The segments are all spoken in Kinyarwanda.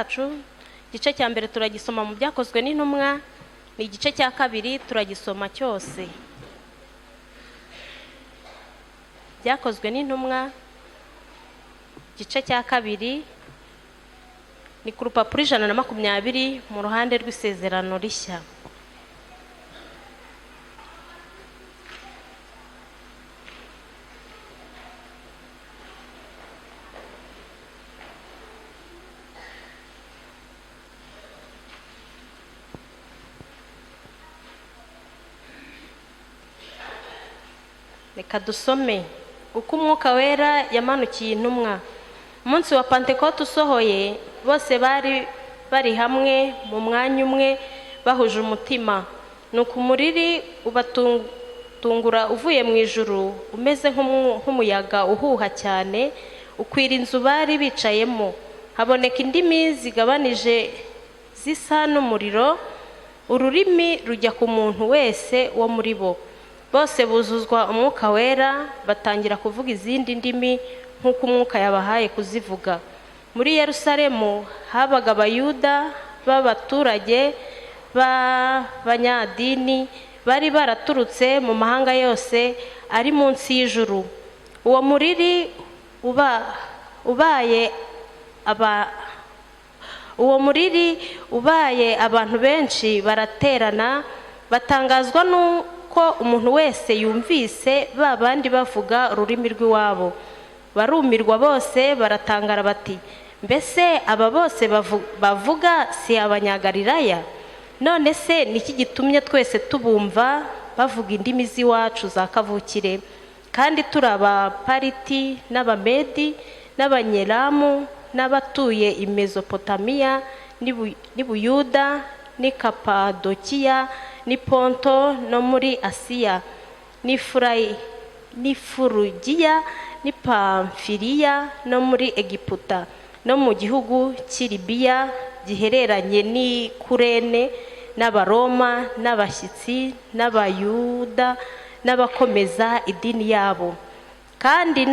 cyacu. Igice cya mbere turagisoma mu Byakozwe n'Intumwa, ni igice cya kabiri turagisoma cyose. Byakozwe n'Intumwa, igice cya kabiri ni ku rupapuro 120 mu ruhande rw'isezerano rishya. Reka dusome. Uko Umwuka Wera yamanukiye intumwa. Umunsi wa Pentekote usohoye, bose bari hamwe mu mwanya umwe bahuje umutima. Nuko umuriri ubatungura uvuye mu ijuru, umeze nk'umuyaga uhuha cyane, ukwira inzu bari bicayemo. Haboneka indimi zigabanije zisa n'umuriro, ururimi rujya ku muntu wese wo muri bo. Bose buzuzwa Umwuka Wera, batangira kuvuga izindi ndimi nk'uko Umwuka yabahaye kuzivuga. Muri Yerusalemu habaga Abayuda b'abaturage b'abanyadini bari baraturutse mu mahanga yose ari munsi y'ijuru. Uwo muriri ubaye abantu benshi baraterana, batangazwa ko umuntu wese yumvise babandi bavuga ururimi rw'iwabo. Barumirwa bose, baratangara bati, mbese aba bose bavuga si Abanyagalilaya? None se niki gitumye twese tubumva bavuga indimi z'iwacu za kavukire? Kandi turi Abapariti n'Abamedi n'Abanyelamu n'abatuye i Mesopotamiya n'i Buyuda n'i Kapadokiya n'i Ponto no muri Asiya n'i Furugiya n'i Pamfiliya no muri Egiputa no mu gihugu cy'i Libiya gihereranye n'i Kurene, n'Abaroma n'abashyitsi n'Abayuda n'abakomeza idini yabo. Kandi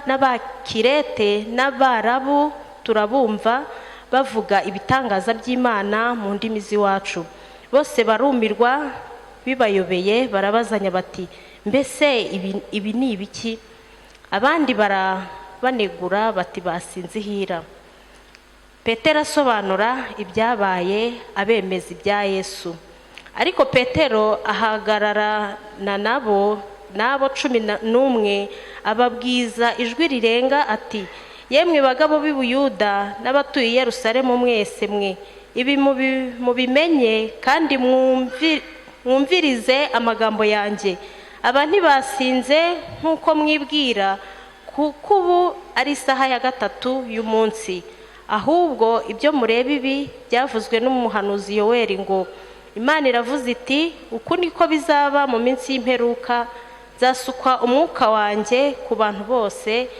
n'Abakirete n'Abarabu turabumva bavuga ibitangaza by'Imana mu ndimi z'iwacu. Bose barumirwa bibayobeye, barabazanya bati, mbese ibi ni ibiki? Abandi barabanegura bati, basinzihira. Petero asobanura ibyabaye, abemeza ibya Yesu. Ariko Petero ahagararana n'abo 11 ababwiza ijwi rirenga ati, yemwe bagabo b'i Buyuda n'abatuye i Yerusalemu mwese mwe, ibi mubimenye kandi mwumvirize amagambo yanjye. Aba ntibasinze nk'uko mwibwira, kuko ubu ari isaha ya 3 y'umunsi. Ahubwo ibyo mureba ibi byavuzwe n'umuhanuzi Yoweli ngo, Imana iravuze iti, uku niko bizaba mu minsi y'imperuka, nzasuka umwuka wanjye ku bantu bose,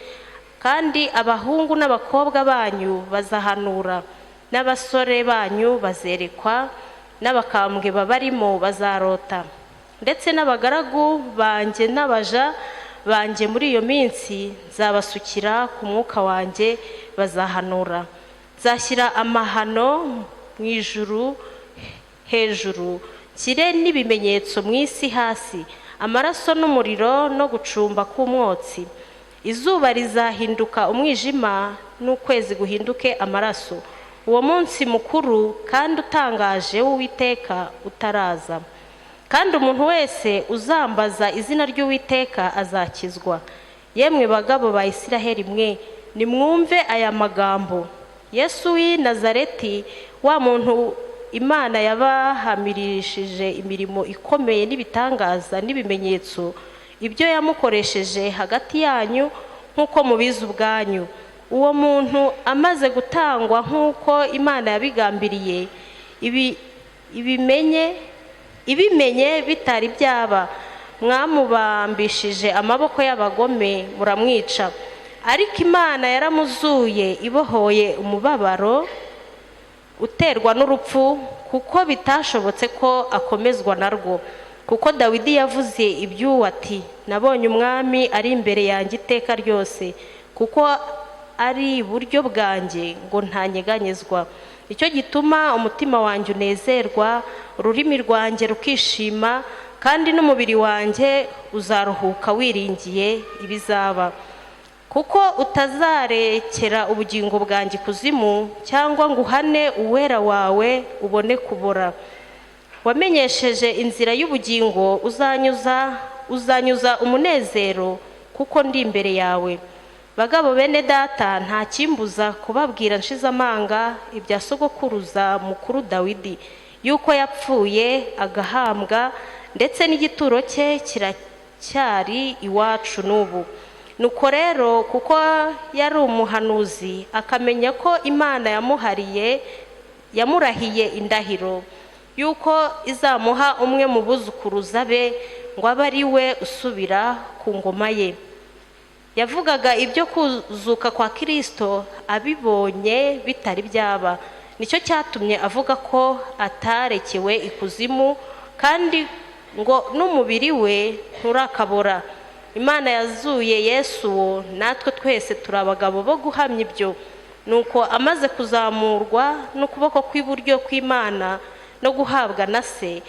kandi abahungu n'abakobwa banyu bazahanura, n'abasore banyu bazerekwa, n'abakambwe babarimo bazarota. Ndetse n'abagaragu banjye n'abaja banjye muri iyo minsi nzabasukira ku mwuka wanjye, bazahanura. Nzashyira amahano mu ijuru hejuru, nshyire n'ibimenyetso mu isi hasi, amaraso n'umuriro no gucumba k'umwotsi. Izuba rizahinduka umwijima n'ukwezi guhinduke amaraso. Uwo munsi mukuru kandi utangaje w'Uwiteka utaraza. Kandi umuntu wese uzambaza izina ry'Uwiteka azakizwa. Yemwe bagabo ba Isiraheli mwe, nimwumve aya magambo. Yesu w'i Nazareti, wa muntu Imana yabahamirishije imirimo ikomeye n'ibitangaza n'ibimenyetso, ibyo yamukoresheje hagati yanyu nk'uko mubizi ubwanyu. Uwo muntu amaze gutangwa nk'uko Imana yabigambiriye, ibimenye bitari byaba, mwamubambishije amaboko y'abagome muramwica. Ariko Imana yaramuzuye, ibohoye umubabaro uterwa n'urupfu, kuko bitashobotse ko akomezwa narwo. Kuko Dawidi yavuze iby'uwo ati, nabonye umwami ari imbere yanjye iteka ryose. Kuko ari iburyo bwanjye ngo ntanyeganyezwa. Nicyo gituma umutima wanjye unezerwa, ururimi rwanjye rukishima, kandi n'umubiri wanjye uzaruhuka wiringiye ibizaba. Kuko utazarekera ubugingo bwanjye ikuzimu, cyangwa ngo uhane uwera wawe ubone kubora. Wamenyesheje inzira y'ubugingo, uzanyuza umunezero, kuko ndi imbere yawe. Bagabo bene data, nta kimbuza kubabwira nshize amanga ibya sogokuruza mukuru Dawidi, yuko yapfuye agahambwa, ndetse n'igituro cye kiracyari iwacu n'ubu. Nuko rero, kuko yari umuhanuzi, akamenya ko Imana yamurahiye indahiro yuko izamuha umwe mu buzukuruza be, ngo abe ari we usubira ku ngoma ye. Yavugaga ibyo kuzuka kwa Kristo abibonye bitari byaba. Nicyo cyatumye avuga ko atarekewe ikuzimu, kandi ngo n'umubiri we nturakabora. Imana yazuye Yesu wo, natwe twese turi abagabo bo guhamya ibyo. Nuko amaze kuzamurwa n'ukuboko kw'iburyo kw'Imana no guhabwa na Se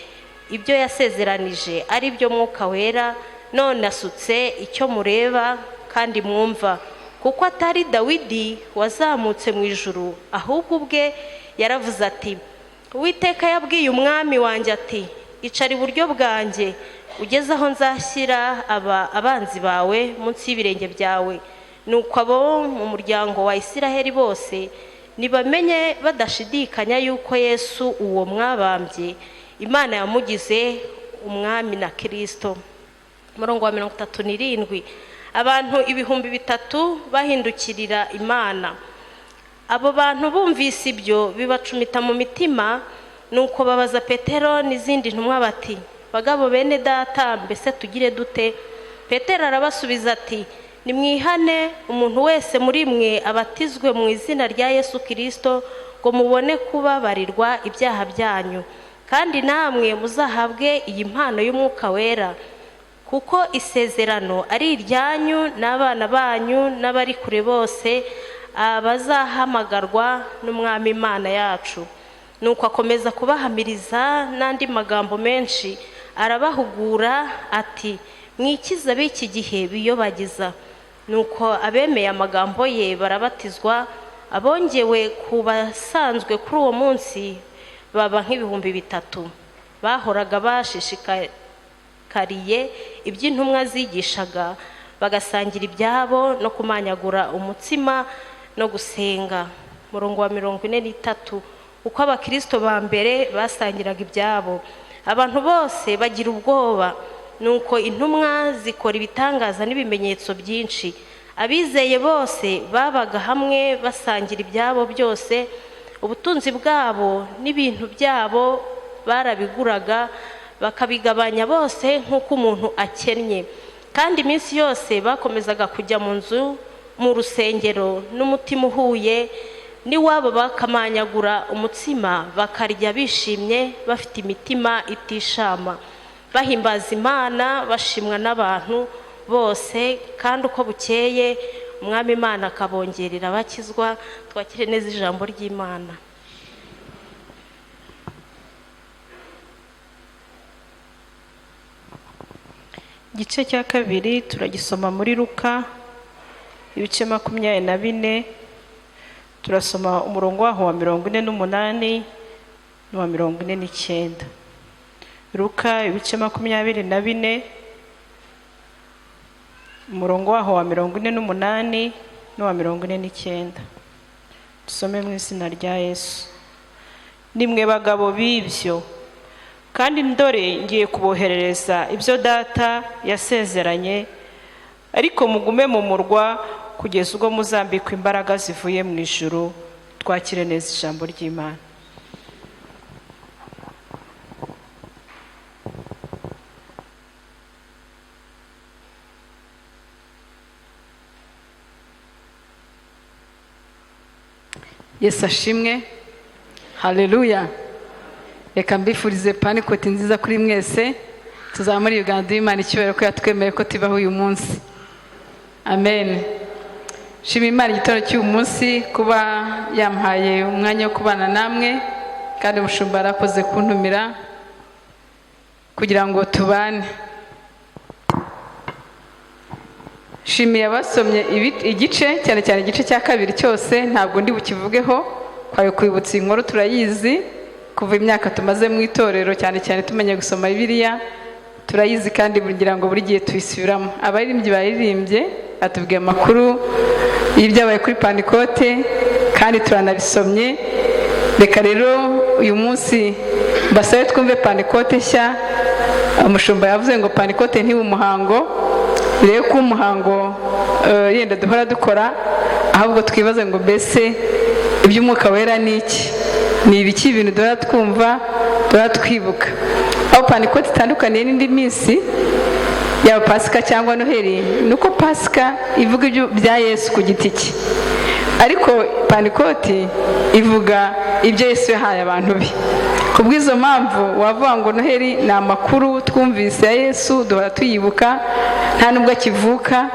ibyo yasezeranije, ari byo Mwuka Wera, none asutse icyo mureba kandi mwumva. Kuko atari Dawidi wazamutse mu ijuru, ahubwo ubwe yaravuze ati, Uwiteka yabwiye umwami wanjye ati, icara iburyo bwanjye, ugeze aho nzashyira abanzi bawe munsi y'ibirenge byawe. Nuko abo mu muryango wa Isiraheli bose nibamenye badashidikanya yuko Yesu uwo mwabambye Imana yamugize umwami na Kristo. Murongo wa 37. Abantu 3,000 bahindukirira Imana. Abo bantu bumvise ibyo bibacumita mu mitima, nuko babaza Petero n'izindi ntumwa bati, bagabo bene data, mbese tugire dute? Petero arabasubiza ati, nimwihane umuntu wese muri mwe abatizwe mu izina rya Yesu Kristo, ngo mubone kubabarirwa ibyaha byanyu, kandi namwe muzahabwe iyi mpano y'Umwuka Wera. Kuko isezerano ari iryanyu n'abana banyu n'abari kure bose, abazahamagarwa n'Umwami Imana yacu. Nuko akomeza kubahamiriza n'andi magambo menshi, arabahugura ati, mwikize ab'iki gihe biyobagiza. Nuko abemeye amagambo ye barabatizwa, abongewe ku basanzwe kuri uwo munsi baba nk'3,000. Bahoraga bashishikariye iby'intumwa zigishaga, bagasangira ibyabo no kumanyagura umutsima no gusenga. Murongo wa 43. Uko abakristo ba mbere basangiraga ibyabo, abantu bose bagira ubwoba. Nuko intumwa zikora ibitangaza n'ibimenyetso byinshi. Abizeye bose babaga hamwe basangira ibyabo byose, ubutunzi bwabo n'ibintu byabo barabiguraga, bakabigabanya bose nk'uko umuntu akennye. Kandi iminsi yose bakomezaga kujya mu rusengero n'umutima uhuye, n'iwabo bakamanyagura umutsima, bakarya bishimye, bafite imitima itishama, bahimbaza Imana, bashimwa n'abantu bose. Kandi uko bukeye Umwami Imana akabongerera abakizwa. Twakire neza ijambo ry'Imana. Igice cya 2 turagisoma muri Luka ibice 24. Turasoma umurongo waho wa 48 n'uwa 49. Luka ibice 24, umurongo waho wa 48 n'uwa 49. Tusome mu izina rya Yesu. Nimwe bagabo b'ibyo, kandi ndore ngiye kuboherereza ibyo data yasezeranye, ariko mugume mu murwa kugeza ubwo muzambikwa imbaraga zivuye mu ijuru. Twakire neza ijambo ry'Imana. Yesu ashimwe. Haleluya. Reka mbifurize Pentecote nziza kuri mwese. Tuzamuri Uganda Imana icyubahiro ko yatwemeye ko tubaho uyu munsi. Amen. Shima Imana igitondo cy'uyu munsi kuba yampaye umwanya wo kubana namwe, kandi umushumba yarakoze kuntumira kugira ngo tubane. Shimiye abasomye igice, cyane cyane igice cya kabiri cyose, ntabwo ndi bukivugeho, kwayo kwibutsa inkuru turayizi kuva imyaka tumaze mu itorero, cyane cyane tumenye gusoma Bibiliya turayizi, kandi kugira ngo buri gihe tuyisubiramo. Abaririmbyi baririmbye atubwiye amakuru y'ibyabaye kuri Pantekote, kandi turanabisomye. Reka rero uyu munsi basabe twumve Pantekote nshya. Umushumba yavuze ngo Pantekote ntibe umuhango, rero ko umuhango yenda duhora dukora, ahubwo twibaze ngo mbese iby'Umwuka Wera ni iki? Ni ibiki ibintu duhora twumva, duhora twibuka? Aho Pantekote itandukaniye n'indi minsi yaba Pasika cyangwa Noheli, nuko Pasika ivuga ibyo bya Yesu ku giti cye, ariko Pantekote ivuga ibyo Yesu yahaye abantu be. Kubw'izo mpamvu wavuga ngo Noheli ni amakuru twumvise ya Yesu duhora tuyibuka nta nubwo akivuka.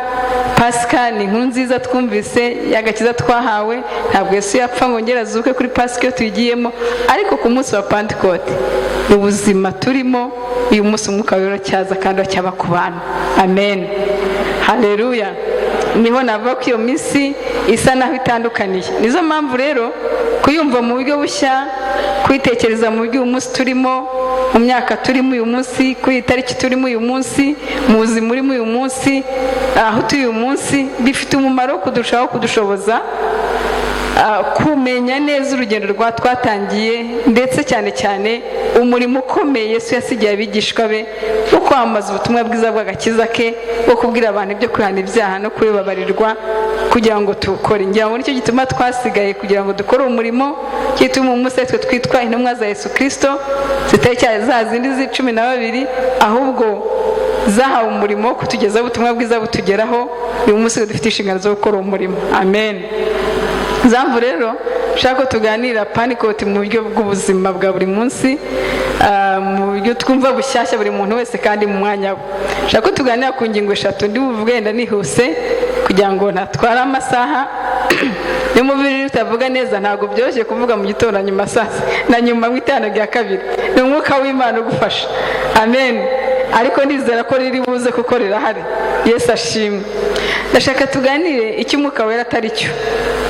Pasika ni inkuru nziza twumvise y'agakiza twahawe, ntabwo Yesu yapfa ngo ngera azuke kuri Pasika iyo tuyigiyemo, ariko ku munsi wa Pantekote ubuzima turimo, uyu munsi Umwuka Wera cyaza kandi cyaba ku bantu. Amen, haleluya. Niho navuga ko iyo minsi isa naho itandukaniye. Nizo mpamvu rero kuyumva mu buryo bushya, kwitekereza mu buryo uyu munsi turimo, mu myaka turimo uyu munsi, kuri itariki turimo uyu munsi, mu buzima urimo uyu munsi, aho turi uyu munsi, bifite umumaro wo kudushaho kudushoboza kumenya neza urugendo twatangiye, ndetse cyane cyane umurimo ukomeye Yesu yasigiye abigishwa be wo kwamamaza ubutumwa bwiza bw'agakiza ke, wo kubwira abantu ibyo kwihana ibyaha no kubibabarirwa, kugira ngo tukore. Ngira ngo nicyo gituma twasigaye kugira ngo dukore umurimo, gituma umunsi twe twitwa intumwa za Yesu Kristo, zitari cyane za zindi z'12, ahubwo zahawe umurimo wo kutugezaho ubutumwa bwiza butugeraho. Uyu munsi dufite inshingano zo gukora umurimo. Amen. Zamvu rero shaka tuganira Pantekote mu buryo bw'ubuzima bwa buri munsi, mu buryo twumva bushyashya buri muntu wese kandi mu mwanya we. Shaka tuganira ku ngingo 3, ndi buvuge wenda nihuse kugira ngo ntatwara amasaha. Iyo mubiri utavuga neza ntabwo byoroshye kuvuga mu gitondo nyuma sasa na nyuma mu itana rya kabiri. Ni Umwuka w'Imana ugufasha. Amen. Ariko ndizera ko riri buze kuko rirahari. Yesu ashimwe. Ndashaka tuganire icyo Umwuka Wera atari cyo,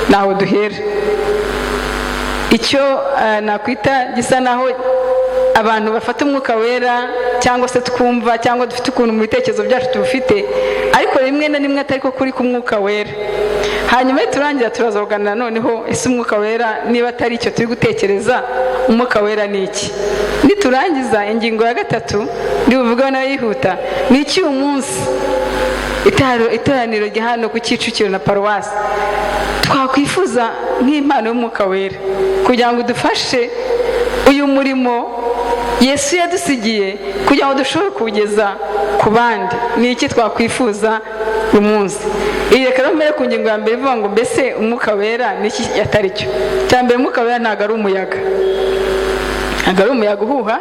naho duhera. Icyo nakwita gisa naho abantu bafata Umwuka Wera, cyangwa se twumva, cyangwa dufite ukuntu mu bitekerezo byacu tubufite, ariko rimwe na rimwe atari ko kuri k'Umwuka Wera. Hanyuma turangira turazoganira noneho ese Umwuka Wera niba atari icyo turi gutekereza, Umwuka Wera ni iki? Niturangiza ingingo ya 3 ndi buvuga nayo yihuta, ni iki uyu munsi iteraniro rya hano ku Kicukiro na Paruwasi twakwifuza nk'impano y'Umwuka Wera kugira ngo dufashe uyu murimo Yesu yadusigiye, kugira ngo dushobore kugeza ku bandi. Ni iki twakwifuza uyu munsi? Reka rero mbere ku ngingo ya mbere ivuga ngo mbese Umwuka Wera ni iki atari cyo. Cyambere, Umwuka Wera ntabwo ari umuyaga, ntabwo ari umuyaga uhuha.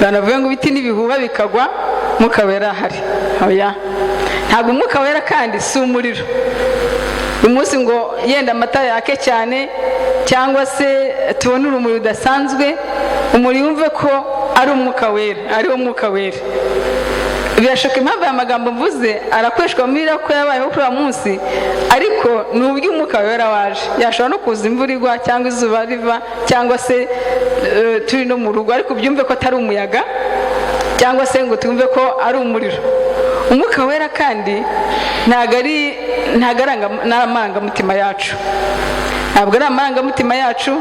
Banavuga ngo ibiti n'ibihuha bikagwa, Umwuka Wera ahari. Oya, ntabwo Umwuka Wera kandi si umuriro. Umunsi ngo yenda amatara yake cyane, cyangwa se tubone urumuri rudasanzwe, umuri yumve ko ari Umwuka Wera, ari wo Mwuka Wera. Birashoboka impamvu aya magambo mvuze arakoreshwa muri ko yabayeho kuri uwo munsi, ariko ni uburyo Umwuka Wera waje. Yashobora no kuza imvura igwa cyangwa izuba riva, cyangwa se turi no mu rugo, ariko byumve ko atari umuyaga, cyangwa se ngo tumve ko ari umuriro. Umwuka Wera kandi ntabwo ari amarangamutima yacu, ntabwo ari amarangamutima yacu,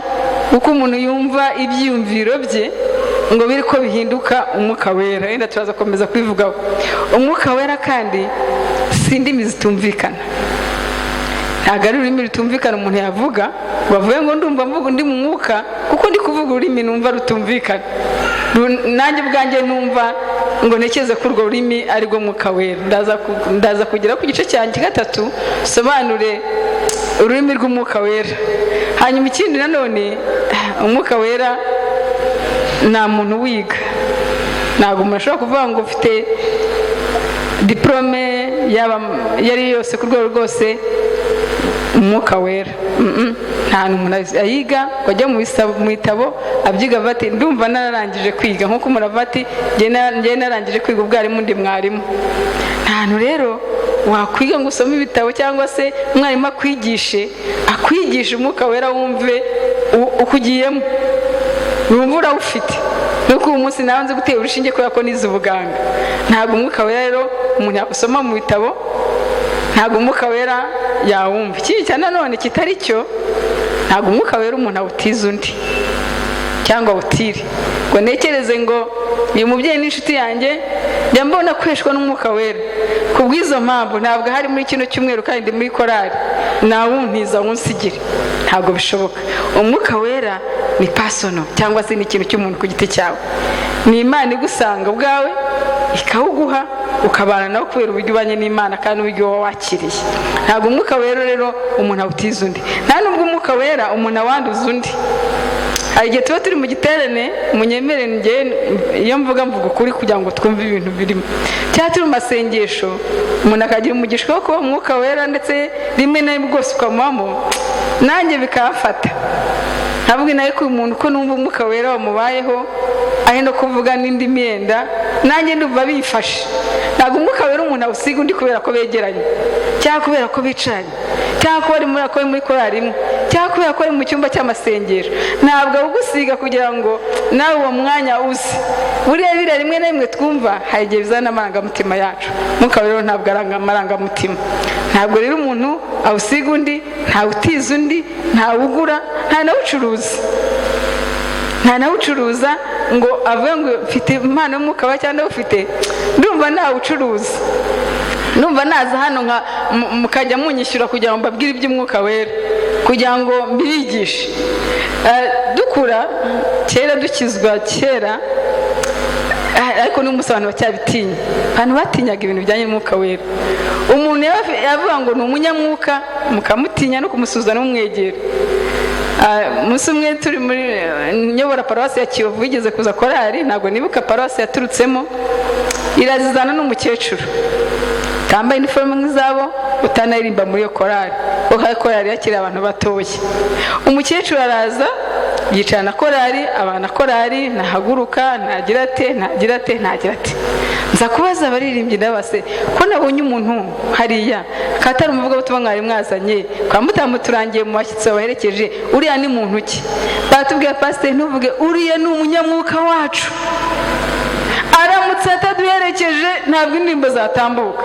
kuko umuntu yumva ibyiyumviro bye ngo biri ko bihinduka Umwuka Wera. Wenda turaza komeza kwivugaho. Umwuka Wera kandi si indimi zitumvikana, ntabwo ari ururimi rutumvikana umuntu yavuga ngo avuge ngo ndumva mvuga undi mu mwuka, kuko ndi kuvuga ururimi numva rutumvikana. Nanjye ubwanjye numva ngo ntekeze ko urwo rurimi ari rwo Mwuka Wera. Ndaza kugera ku gice cyanjye 3 sobanure ururimi rw'Umwuka Wera. Hanyuma ikindi nanone, Umwuka Wera nta muntu wiga. Ntabwo umuntu ashobora kuvuga ngo ufite diplome yari yose ku rwego rwose umwuka wera. Nta hantu umuntu ayiga ngo ajye mu bitabo abyiga bati ndumva nararangije kwiga, nk'uko umuntu avuga ati njye narangije kwiga ubwarimu ndi mwarimu. Nta hantu rero wakwiga ngo usome ibitabo cyangwa se umwarimu akwigishe umwuka wera wumve ukugiyemo, wumva urawufite. nuko uyu munsi nawe nzi gutera urushinge kubera ko nize ubuganga. Ntabwo umwuka wera rero umuntu yakusoma mu bitabo, ntabwo umwuka wera yawumva. Ikindi cyane nanone kitari cyo, ntabwo umwuka wera umuntu awutiza undi cyangwa awutire ngo ntekereze ngo uyu mubyeyi n'inshuti yanjye njya mbona kweshwa n'umwuka wera. Ku bw'izo mpamvu ntabwo hari muri kino cyumweru kandi ndi muri korari nawuntiza wunsigire, ntabwo bishoboka. Umwuka wera ni pasono cyangwa se ni ikintu cy'umuntu ku giti cyawe. Ni Imana igusanga ubwawe ikawuguha ukabana nawe kubera uburyo ubanye n'Imana kandi uburyo wowe wakiriye. Ntabwo umwuka wera rero umuntu awutiza undi, nta nubwo umwuka wera umuntu awanduza undi. Hari igihe tuba turi mu giterane, munyemere njye iyo mvuga ukuri kugira ngo twumve ibintu birimo. Cyangwa turi mu masengesho umuntu akagira umugisha wo kuba umwuka wera ndetse rimwe na rimwe rwose ukamubamo, nanjye bikafata. Ntabwo nawe ko umuntu ko numva umwuka wera wamubayeho ari no kuvuga n'indi myenda, nanjye ndumva bifashe. Ntabwo umwuka wera umuntu awusiga undi kubera ko begeranye, cyangwa kubera ko bicaranye, cyangwa ko bari muri korari imwe, cyangwa kubera ko bari mu cyumba cy'amasengesho. Ntabwo awugusiga kugira ngo nawe uwo mwanya uze. Buriya biriya rimwe na rimwe twumva hari igihe bizana amarangamutima yacu. Umwuka wera ntabwo aranga amarangamutima. Ntabwo rero umuntu awusiga undi, ntawutiza undi, ntawugura, ntanawucuruza ngo avuge ngo mfite impano y'umwuka wera cyangwa ufite, ndumva ntawucuruza. Numva naza hano mukajya munyishyura kugira ngo mbabwire iby'umwuka wera, kugira ngo mbigishe. Dukura kera, dukizwa kera, ariko n'umunsi abantu bacyabitinya. Abantu batinyaga ibintu bijyanye n'umwuka wera. Umuntu yavuga ngo ni umunyamwuka, mukamutinya no kumusuhuza n'umwegera. Umunsi umwe turi muri nyobora paruwasi ya Kiyovu, wigeze kuza korari, ntabwo nibuka paruwasi yaturutsemo, irazizana n'umukecuru tambaye iniforume nk'izabo, utanaririmba muri iyo korari, kuko korari yakira abantu batoya. Umukecuru araza yicara na korari, abana korari, nahaguruka, ntagira ate. Nza kubaza abaririmbyi ndabase ko nabonye umuntu hariya katari umuvugabutumwa mwari mwazanye, kwa mutamuturangiye mu bashyitsi baherekeje, uriya ni muntu ki? Batubwiye pasiteri ntuvuge, uriya ni umunyamwuka wacu, aramutse ataduherekeje ntabwo indirimbo zatambuka,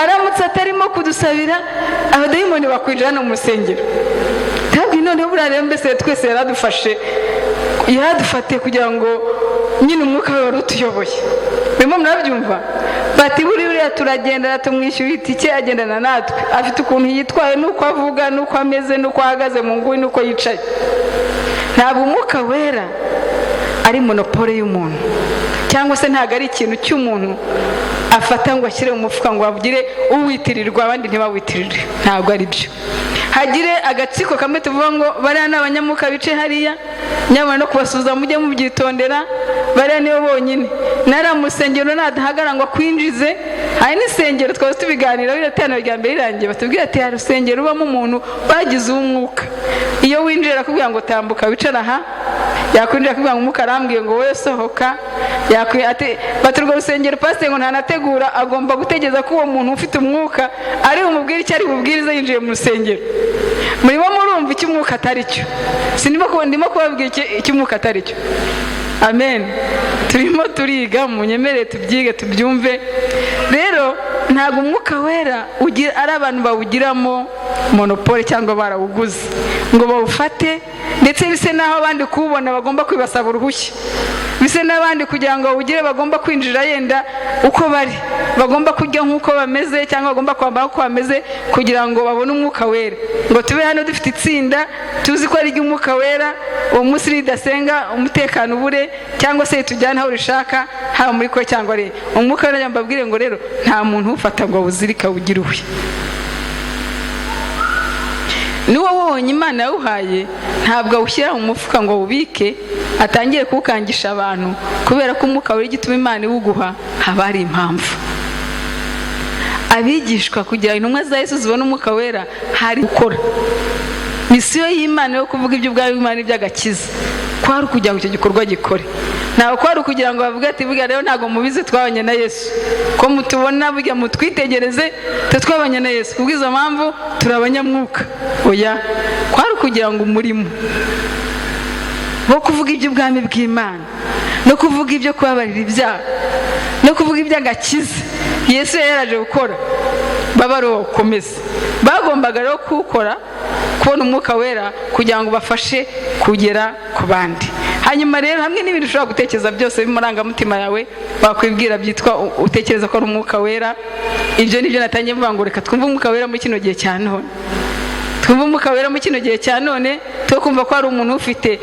aramutse atarimo kudusabira abadayimoni bakwinjira no mu rusengero. Ntabwo noneho buriya rero mbese twese yaradufatiye kugira ngo nyine umwuka we wari utuyoboye. Birimo murabyumva? Bati buriya turagendana, tumwishyura itike, agendana natwe, afite ukuntu yitwaye, n'uko avuga, n'uko ameze, n'uko ahagaze mu nguni, n'uko yicaye. Ntabwo umwuka wera ari monopole y'umuntu, cyangwa se ntabwo ari ikintu cy'umuntu afata ngo ashyire mu mufuka ngo abugire uwitirirwa abandi ntibawitirire. Ntabwo ari byo. Hagire agatsiko kamwe tuvuga ngo bariya ni abanyamwuka bice hariya, nyamara no kubasuhuza mujye mubyitondera, bariya nibo bonyine. Nara mu rusengero nadahagarara ngo akwinjize. Hari n'isengero twaba tubiganira, biraterana rya mbere rirangiye batubwira ati hari urusengero rubamo umuntu bagize uw'umwuka. Iyo winjira akubwira ngo tambuka wicara aha, yakwinjira akubwira ngo umwuka arambwiye ngo wowe sohoka, baturwa urusengero pasiteri ngo ntanategura, agomba gutegereza ko uwo muntu ufite umwuka ari bumubwire icyo ari bubwirize yinjiye mu rusengero. Murimo murumva icyo umwuka atari cyo? Ndimo kubabwira icyo umwuka atari cyo. Amen. Turimo turiga, munyemerere tubyige tubyumve. Rero ntabwo umwuka wera ari abantu bawugiramo monopole cyangwa barawuguze ngo bawufate, ndetse bise naho abandi kuwubona bagomba kwibasaba uruhushya, bise n'abandi kugira ngo bawugire bagomba kwinjira yenda uko bari, bagomba kujya nk'uko bameze cyangwa bagomba kwambara uko bameze kugira ngo babone umwuka wera. Ngo tube hano dufite itsinda tuzi ko ari iry'umwuka wera, uwo munsi ridasenga umutekano ubure, cyangwa se tujyana aho rishaka, haba muri ko cyangwa ari umwuka wera. Mbabwire ngo rero nta muntu ufata ngo awuzirika awugire uwe. Niwo wonye Imana yawuhaye, ntabwo awushyira mu mufuka ngo awubike atangire kuwukangisha abantu, kubera ko umwuka wera igituma Imana iwuguha haba hari impamvu. abigishwa kugira intumwa za Yesu zibone umwuka wera hari gukora. Misiyo y'Imana yo kuvuga iby'ubwami bw'Imana n'iby'agakiza kwari ukugira ngo icyo gikorwa gikore. Ntabwo kwari ukugira ngo bavuge ati burya rero ntabwo mubizi twabanye na Yesu, ko mutubona burya mutwitegereze twabanye na Yesu, kubw'izo mpamvu turi abanyamwuka. Oya, kwari ukugira ngo umurimo wo kuvuga iby'ubwami bw'Imana no kuvuga ibyo kubabarira ibyaha no kuvuga iby'agakiza Yesu yaraje gukora baba ari ukomeza. Bagombaga rero kuwukora, kubona umwuka wera kugira ngo bafashe kugera ku bandi. Hanyuma rero hamwe n'ibintu ushobora gutekereza byose bimurangamutima yawe wakwibwira byitwa utekereza ko ari umwuka wera, ibyo nibyo natangiye mvuga ngo reka twumve umwuka wera muri kino gihe cya none. Twumve umwuka wera muri kino gihe cya none, twe kumva ko hari umuntu ufite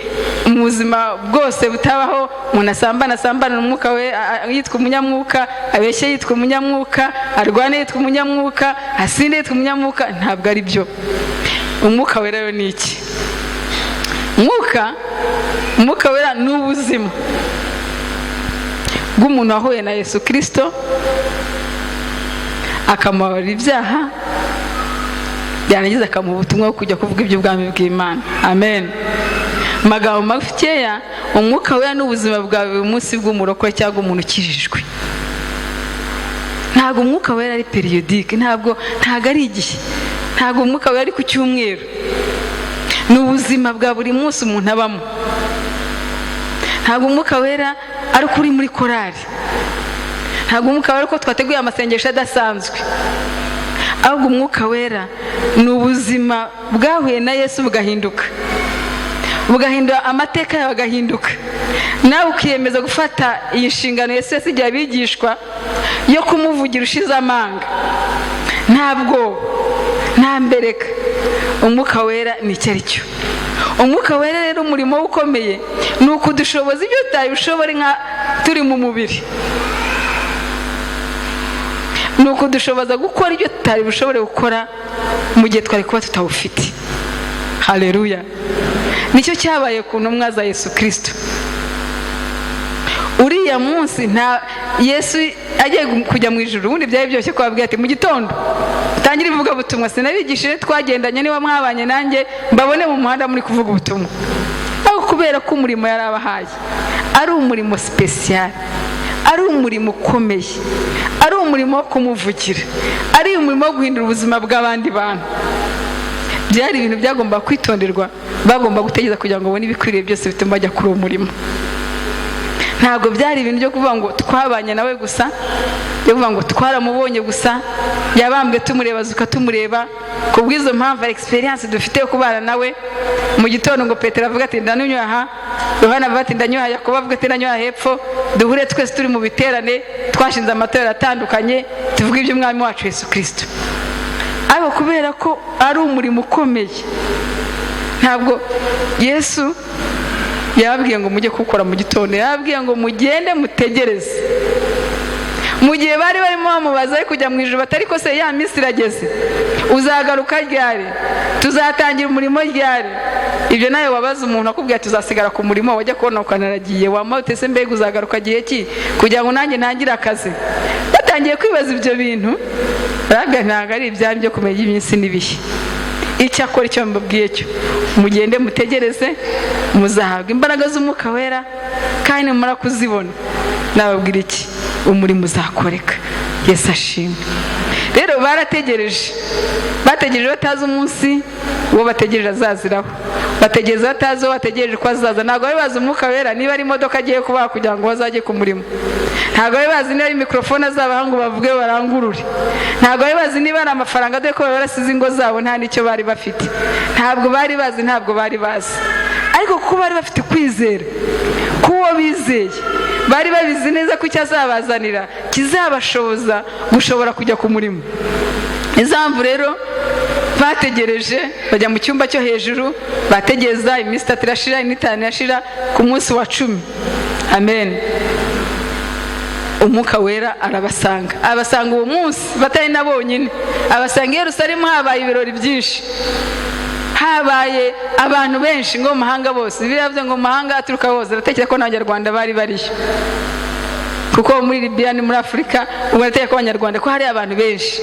mu buzima bwose butabaho umuntu asambana umwuka we yitwa umunyamwuka, abeshye yitwa umunyamwuka, arwane yitwa umunyamwuka, asinde yitwa umunyamwuka. Ntabwo ari byo. Umwuka wera rero ni iki? Umwuka wera ni ubuzima bw'umuntu wahuye na Yesu Kristo akamubabarira ibyaha, yarangiza akamuha ubutumwa bwo kujya kuvuga iby'ubwami bw'Imana. Amen. Magambo makeya, umwuka wera ni ubuzima bwa buri munsi bw'umurokore cyangwa umuntu ukijijwe. Ntabwo umwuka wera ari periodike, ntabwo ari igihe, ntabwo umwuka wera ari ku cyumweru. Ni ubuzima bwa buri munsi umuntu abamo. Ntabwo umwuka wera ari kuri muri korari, ntabwo umwuka wera ko twateguye amasengesho adasanzwe, ahubwo umwuka wera ni ubuzima bwahuye na Yesu bugahindura amateka yawe agahinduka. Nawe ukiyemeza gufata iyi nshingano Yesu yasigiye abigishwa yo kumuvugira ushize amanga. Nta mbereka. Umwuka wera ni icyo ari cyo. Umwuka wera rero umurimo we ukomeye ni ukudushoboza ibyo tutari bushobore nka turi mu mubiri, ni ukudushoboza gukora ibyo tutari bushobore gukora mu gihe twari kuba tutawufite. Haleluya. Nicyo cyabaye ku ntumwa za Yesu Kristo. Uriya munsi nta Yesu agiye kujya mu ijuru, ubundi byari byoroshye kubabwira ati mu gitondo tangira ivuga ubutumwa, sinabigishije twagendanye niba mwabanye nanjye mbabone mu muhanda muri kuvuga ubutumwa. Aho kubera ko umurimo yari abahaye ari umurimo special, ari umurimo ukomeye, ari umurimo wo kumuvugira, ari umurimo wo guhindura ubuzima bw'abandi bantu. Byari ibintu byagomba kwitonderwa, bagomba gutegereza kugira ngo babone ibikwiriye byose bituma bajya kuri uwo murimo. Ntabwo byari ibintu byo kuvuga ngo twabanye nawe gusa, byo kuvuga ngo twaramubonye gusa, yabambwe tumureba zuka tumureba. Kubw'izo mpamvu experience dufite yo kubana nawe, mu gitondo ngo Petero avuga ati ndanywa aha, Yohana avuga ati ndanywa, Yakobo avuga ati ndanywa hepfo, duhure twese turi mu biterane, twashinze amatorero atandukanye tuvuga iby'umwami wacu Yesu Kristo. Ariko kubera ko ari umurimo ukomeye, ntabwo Yesu yababwiye ngo mujye kuwukora mu gitondo, yababwiye ngo mugende mutegereze. Mu gihe bari barimo bamubaza ari kujya mu ijuru batari ko se ya minsi irageze, uzagaruka ryari, tuzatangira umurimo ryari? Ibyo nawe wabaza umuntu akubwira tuzasigara ku murimo, wajya kubona ukanaragiye, wamute se mbega uzagaruka gihe ki kugira ngo nanjye ntangire akazi? Batangiye kwibaza ibyo bintu, baraga ntabwo ari ibyanyu byo kumenya iminsi n'ibihe. Icyo akora icyo mbabwiye cyo, mugende mutegereze, muzahabwa imbaraga z'umwuka wera, kandi nimara kuzibona nababwira iki, umurimo uzakoreka. Yesu ashimwe. Rero barategereje, bategereje batazi umunsi uwo bategereje azaziraho, bategereza batazi uwo bategereje ko azaza. Ntabwo bari bazi umwuka wera niba ari imodoka agiye kubaha kugira ngo bazajye ku murimo, ntabwo bari bazi niba ari mikrofone azabaha ngo bavuge barangurure, ntabwo bari bazi niba ari amafaranga dore ko bari barasize ingo zabo nta n'icyo bari bafite. Ntabwo bari bazi, ariko kuko bari bafite kwizera k'uwo bizeye, bari babizi neza ko icyo azabazanira kizabashoboza gushobora kujya ku murimo. Impamvu rero bategereje, bajya mu cyumba cyo hejuru, bategereza iminsi 3 irashira, 5 irashira, ku munsi wa 10. Amen. Umwuka wera abasanga uwo munsi batari na bonyine, abasanga i Yerusalemu habaye ibirori byinshi, habaye abantu benshi ngo mu mahanga bose. Bivuze ngo mu mahanga aturuka hose, ndatekereza ko n'Abanyarwanda bari bariyo, kuko muri Libya ni muri Afurika ubwo nateka abanyarwanda ko hari abantu benshi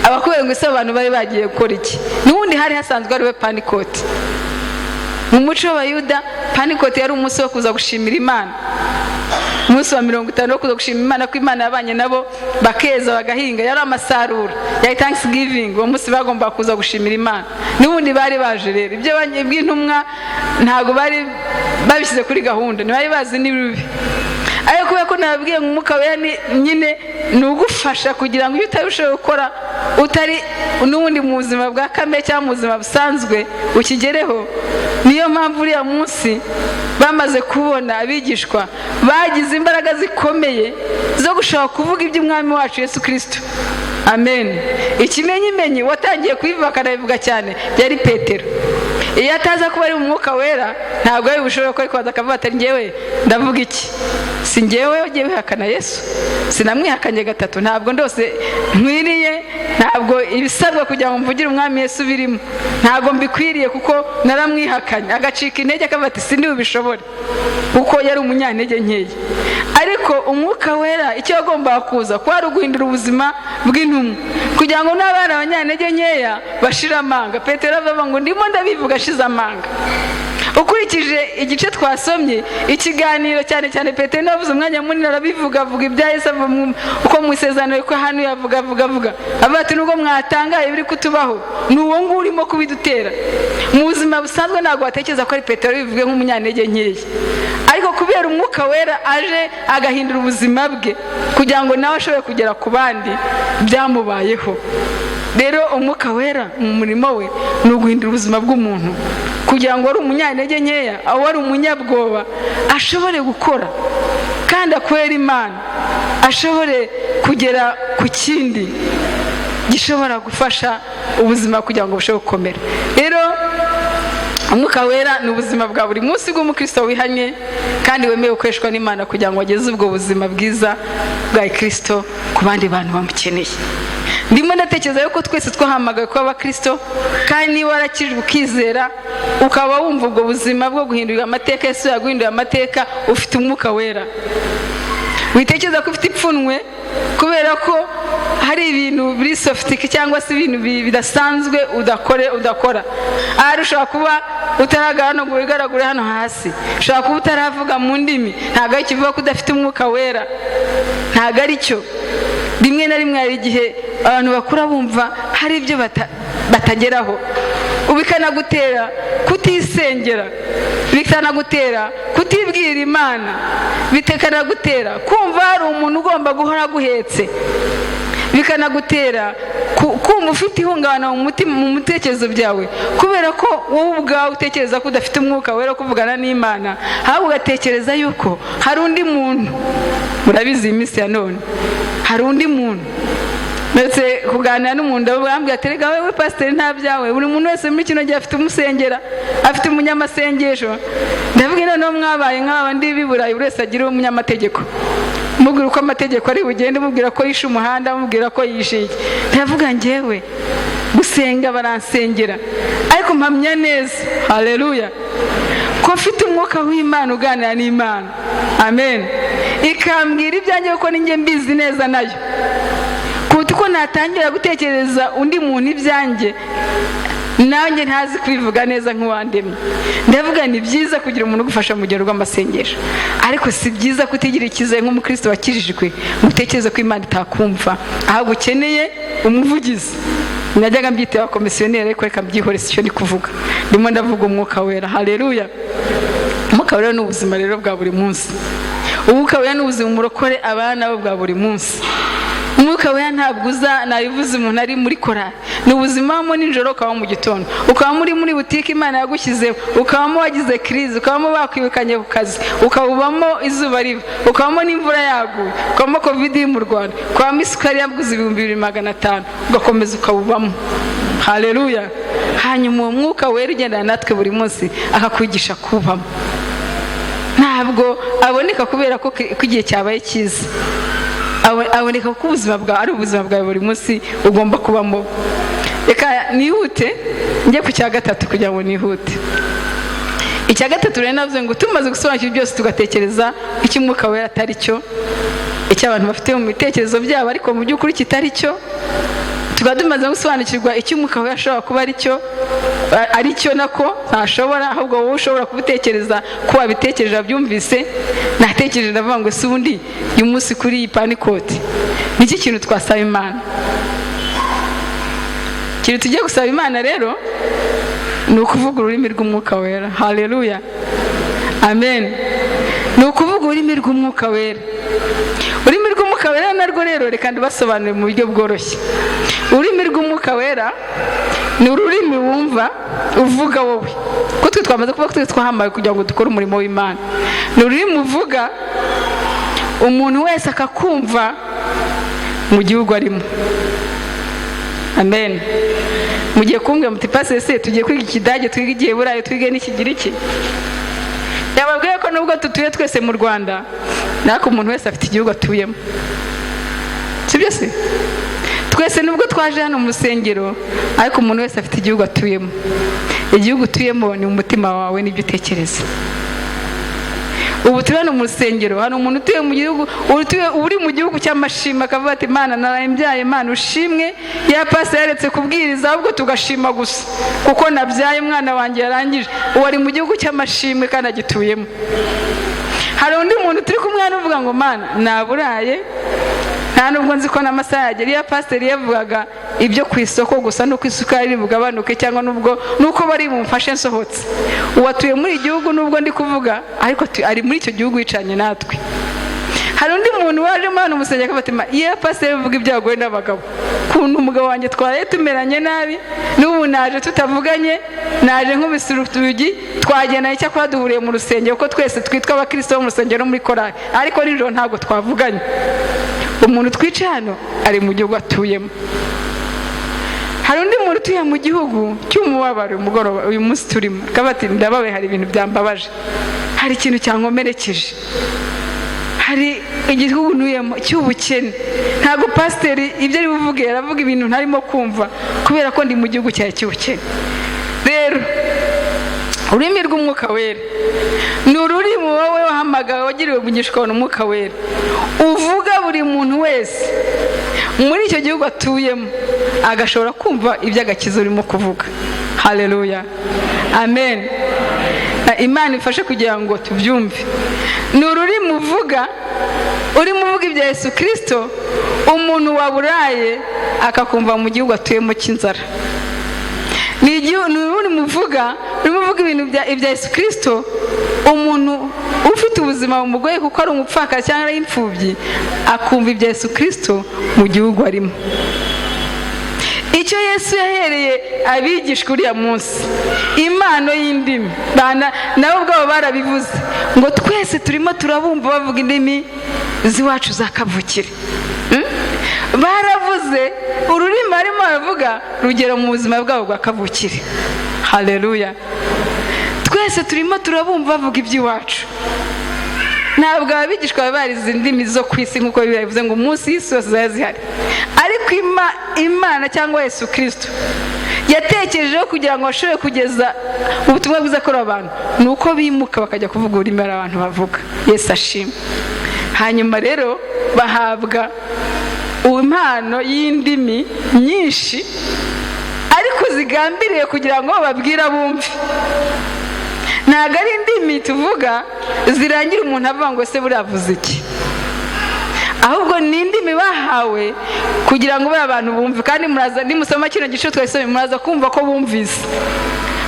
abakubera ngo ese abantu bari bagiye gukora iki n'ubundi hari hasanzwe ari we Pentecote mu muco w'Abayuda Pentecote yari umunsi wo kuza gushimira Imana umunsi wa 50 wo kuza gushimira Imana ko Imana yabanye nabo bakeza bagahinga yari amasarura ya Thanksgiving uwo munsi bagomba kuza gushimira Imana n'ubundi bari baje rero ibyo bw'intumwa ntago bari babishyize kuri gahunda ntibari bazi n'ibibi ariko kubera ko nababwiye ngo umwuka wera nyine ni ugufasha kugira ngo iyo utabishobora gukora utari n'ubundi mu buzima bwa kamere cyangwa mu buzima busanzwe ukigereho niyo mpamvu uriya munsi bamaze kubona abigishwa bagize imbaraga zikomeye zo gushaka kuvuga iby'umwami wacu Yesu Kristo amen ikimenyimenyi watangiye kubivuga akanabivuga cyane yari Petero iyo ataza kuba ari umwuka wera ntabwo ari bushobora ko ariko akavuga ati njyewe ndavuga iki si njyewe ugiye bihakana Yesu sinamwihakanye gatatu ntabwo ndose nkwiriye ntabwo ibisabwa kugira ngo mvugire umwami Yesu birimo ntabwo mbikwiriye kuko naramwihakanye agacika intege akavuga ati sindi ubishobore kuko yari umunyantege nkeya ariko umwuka wera icyo agomba kuza kwari guhindura ubuzima bw'intumwa kugira ngo n'abana abanyantege nkeya bashira amanga Petero avuga ngo ndimo ndabivuga ashize amanga ukurikije igice twasomye ikiganiro cyane cyane Petero navuze umwanya munini arabivuga avuga ibya Yesu uko mu isezerano ko hano yavuga ati nubwo mwatangaye biri kutubaho ni uwo nguwo urimo kubidutera mu buzima busanzwe ntabwo watekereza ko ari Petero bivuge nk'umunyantege nkeya ariko kubera umwuka wera aje agahindura ubuzima bwe kugira ngo nawe ashobore kugera ku bandi byamubayeho rero umwuka wera mu murimo we ni uguhindura ubuzima bw'umuntu kugira ngo ari umunyantege nkeya aho ari umunyabwoba ashobore gukora kandi akorera Imana ashobore kugera ku kindi gishobora gufasha ubuzima kugira ngo bushobore gukomera rero umwuka wera ni ubuzima bwa buri munsi bw'umukristo wihanye kandi wemewe gukoreshwa n'Imana kugira ngo ageze ubwo buzima bwiza bwa Kristo ku bandi bantu bamukeneye ndimo ndatekereza yuko twese twahamagaye kuba abakristo kandi niba warakijwe ukizera ukaba wumva ubwo buzima bwo guhindura amateka Yesu yaguhindura amateka ufite umwuka wera witekereza ko ufite ipfunwe kubera ko hari ibintu biri sofitike cyangwa se ibintu bidasanzwe udakora ahari ushobora kuba utaragana ngo wigaragure hano hasi ushobora kuba utaravuga mu ndimi ntabwo ari kivuga ko udafite umwuka wera ntabwo ari cyo rimwe na rimwe hari igihe abantu bakura bumva hari ibyo batageraho bikanagutera kutisengera bikanagutera kutibwira Imana bikanagutera kumva hari umuntu ugomba guhora guhetse bikanagutera kumva ufite ihungabana mu mutekerezo byawe kubera ko wowe ubwawe utekereza ko udafite umwuka wera kuvugana n'Imana ahubwo ugatekereza yuko hari undi muntu murabizi iminsi ya none hari undi muntu ndetse kuganira n'umuntu bambwiye ati rega wewe pasiteri nta byawe buri muntu wese muri kino gihe afite umusengera afite umunyamasengesho ndavuga noneho mwabaye nk'abandi biburayi buri wese agira umunyamategeko mubwira uko amategeko ari bugende mubwira ko yishe umuhanda mubwira ko yishe iki ndavuga njyewe gusenga baransengera ariko mpamya neza haleluya ko mfite umwuka w'Imana uganira n'Imana amen ikambwira ibyanjye kuko ninjye mbizi neza nayo kuko uko natangira gutekereza undi muntu ibyanjye nanjye ntazi kubivuga neza nk'uwandemye ndavuga ni byiza kugira umuntu ugufasha mu rugendo rw'amasengesho ariko si byiza kutigira icyizere nk'umukristo wakijijwe utekereza ko Imana itakumva ahubwo ukeneye umuvugizi najyaga mbyitera komisiyoneri ariko reka mbyihorese icyo ndi kuvuga ndimo ndavuga umwuka wera haleluya umwuka wera ni ubuzima rero bwa buri munsi umwuka wera ni ubuzima umurokore abana bo bwa buri munsi umwuka wera ntabwo uza nabivuze umuntu ari muri korali ni ubuzima wamo nijoro ukaba mu gitondo ukaba muri butike Imana yagushyizeho ukabamo wagize kirize ukabamo bakwirukanye ku kazi ukabamo izuba riva ukabamo n'imvura yaguye ukabamo covid iri mu Rwanda ukabamo isukari yaguze 2500 ugakomeza ukabubamo haleluya hanyuma uwo mwuka wera ugendana natwe buri munsi akakwigisha kubamo ntabwo aboneka kubera ko igihe cyabaye cyiza aboneka ko ubuzima bwawe ari ubuzima bwawe buri munsi ugomba kubamo reka nihute njye ku cya gatatu kugira ngo nihute icya gatatu rero navuze ngo tumaze gusobanukirwa byose tugatekereza icyo umwuka wera atari cyo icyo abantu bafite mu bitekerezo byabo ariko mu by'ukuri kitari cyo, tukaba tumaze gusobanukirwa icyo umwuka wera ashobora kuba ari cyo nako ntashobora, ahubwo wowe ushobora kubitekereza ko wabitekereje wabyumvise. natekereje ndavuga ngo ese ubundi uyu munsi kuri iyi panikoti niki kintu twasaba Imana? ikintu tugiye gusaba Imana rero ni ukuvuga ururimi rw'umwuka wera. Haleluya, amen. ni ukuvuga ururimi rw'umwuka wera. ururimi rw'umwuka wera narwo rero reka ndibasobanurire mu buryo bworoshye. ururimi rw'umwuka wera ni ururimi wumva uvuga wowe, ko twe twamaze kuba twe twahamaye kugira ngo dukore umurimo w'Imana. ni ururimi uvuga umuntu wese akakumva mu gihugu arimo. Amen. mugiye kumbwira muti pasese tugiye kwiga Ikidage, twiga Igiheburayo, twige n'Ikigiriki. yababwiye ko nubwo tutuye twese mu Rwanda, nako umuntu wese afite igihugu atuyemo, sibyo se? twese nubwo twaje hano mu rusengero, ariko umuntu wese afite igihugu atuyemo. igihugu utuyemo ni umutima wawe n'ibyo utekereza. ubu turi hano mu rusengero, hano umuntu utuye mu gihugu, uri mu gihugu cy'amashimwe akavuga ati Imana naraye mbyaye, Imana ushimwe, ya pasi yaretse kubwiriza ahubwo tugashima gusa kuko nabyaye umwana wanjye yarangije. uwo ari mu gihugu cy'amashimwe kandi agituyemo. hari undi muntu turi kumwe hano uvuga ngo Mana naburaye, nta nubwo nzi ko n'amasaha yagera. iya pasiteri yavugaga ibyo ku isoko gusa, nuko isukari iri bugabanuke cyangwa nuko bari bumfashe nsohotse. uwatuye muri igihugu nubwo ndi kuvuga, ariko ari muri icyo gihugu yicanye natwe. hari undi muntu waje hano umusenge akabatima, iya pasiteri ivuga iby'abagore n'abagabo, kuntu umugabo wanjye twaraye tumeranye nabi, n'ubu naje tutavuganye, naje nkubise urugi, twagenda icyakora duhuriye mu rusengero kuko twese twitwa abakristo bo mu rusengero muri korali, ariko nijoro ntabwo twavuganye. umuntu twicaye hano ari mu gihugu atuyemo. hari undi muntu utuye mu gihugu cy'umubabaro. umugoroba uyu munsi turimo akavuga ati ndababaye, hari ibintu byambabaje, hari ikintu cyankomerekeje, hari igihugu ntuyemo cy'ubukene. ntabwo pasiteri ibyo ari buvuge aravuga ibintu ntarimo kumva kubera ko ndi mu gihugu cyawe cy'ubukene. rero ururimi rw'umwuka wera ni ururimi wowe wahamagawe, wagiriwe umugisha ukabona umwuka wera, uvuga buri muntu wese muri icyo gihugu atuyemo agashobora kumva iby'agakiza urimo kuvuga. Haleluya, amen. Imana ifashe kugira ngo tubyumve. ni ururimi uvuga, urimo uvuga ibya Yesu Kristo, umuntu waburaye akakumva mu gihugu atuyemo cy'inzara. ni ururimi uvuga, urimo uvuga ibintu ibya Yesu Kristo, umuntu ufite ubuzima bumugoye kuko ari umupfakazi cyangwa ari imfubyi, akumva ibya Yesu Kristo mu gihugu arimo. icyo Yesu yahereye abigishwa uriya munsi, impano y'indimi, nabo ubwabo barabivuze ngo twese turimo turabumva bavuga indimi z'iwacu za kavukire. baravuze ururimi arimo baravuga rugera mu buzima bwabo bwa kavukire. Haleluya, twese turimo turabumva bavuga iby'iwacu. ntabwo abigishwa barize indimi zo ku isi nk'uko bivuze ngo umunsi y'isi yose zari zihari, ariko Imana cyangwa Yesu Kristo yatekerejeho kugira ngo bashobore kugeza ubutumwa bwiza kuri abantu, ni uko bimuka bakajya kuvuga ururimi abantu bavuga. Yesu ashimwe. hanyuma rero bahabwa impano y'indimi nyinshi, ariko zigambiriye kugira ngo babwire abumve. ntabwo ari indimi tuvuga zirangira umuntu avuga ngo se buravuze iki, ahubwo ni indimi bahawe kugira ngo bari abantu bumve. kandi muraza nimusoma kino gice twasomye muraza kumva ko bumvise,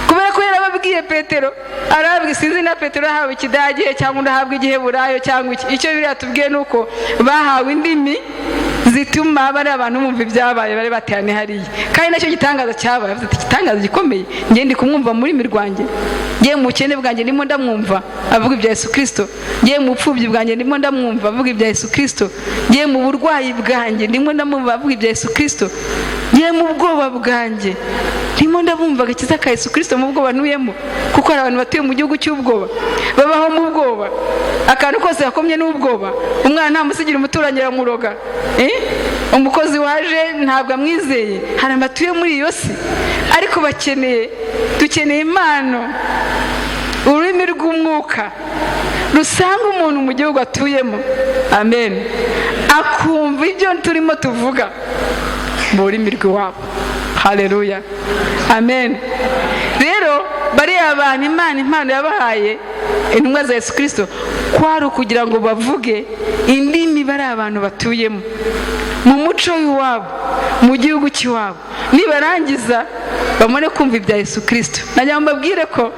kubera ko yarababwiye Petero, arababwiye, sinzi na Petero yahawe Ikidage cyangwa undi ahabwa Igiheburayo cyangwa iki. icyo biriya tubwiye ni uko bahawe indimi zituma bari abantu bumva ibyabaye bari bateraniye hariya. kandi nacyo gitangaza cyabaye, afite igitangaza gikomeye. njye ndi kumwumva muri mirwanjye, njye mu bukene bwanjye ndimo ndamwumva avuga ibya Yesu Kristo, njye mu bupfubyi bwanjye ndimo ndamwumva avuga ibya Yesu Kristo, njye mu burwayi bwanjye ndimo ndamwumva avuga ibya Yesu Kristo, njye mu bwoba bwanjye ndimo ndamwumva agakiza ka Yesu Kristo mu bwoba ntuyemo. kuko hari abantu batuye mu gihugu cy'ubwoba, babaho mu bwoba, akantu kose gakomye n'ubwoba. umwana ntamusigira umuturanyi aramuroga, umukozi waje ntabwo amwizeye. hari abatuye muri iyo si, ariko dukeneye impano, ururimi rw'umwuka rusanga umuntu mu gihugu atuyemo, amen, akumva ibyo turimo tuvuga mu rurimi rw'iwabo. Haleluya, amen. Rero bariya abantu Imana impano yabahaye intumwa za Yesu Kristo kwari ukugira ngo bavuge indimi bari abantu batuyemo mu muco w'iwabo, mu gihugu cy'iwabo, nibarangiza bamone kumva ibya Yesu Kristo. Najya mbabwire ko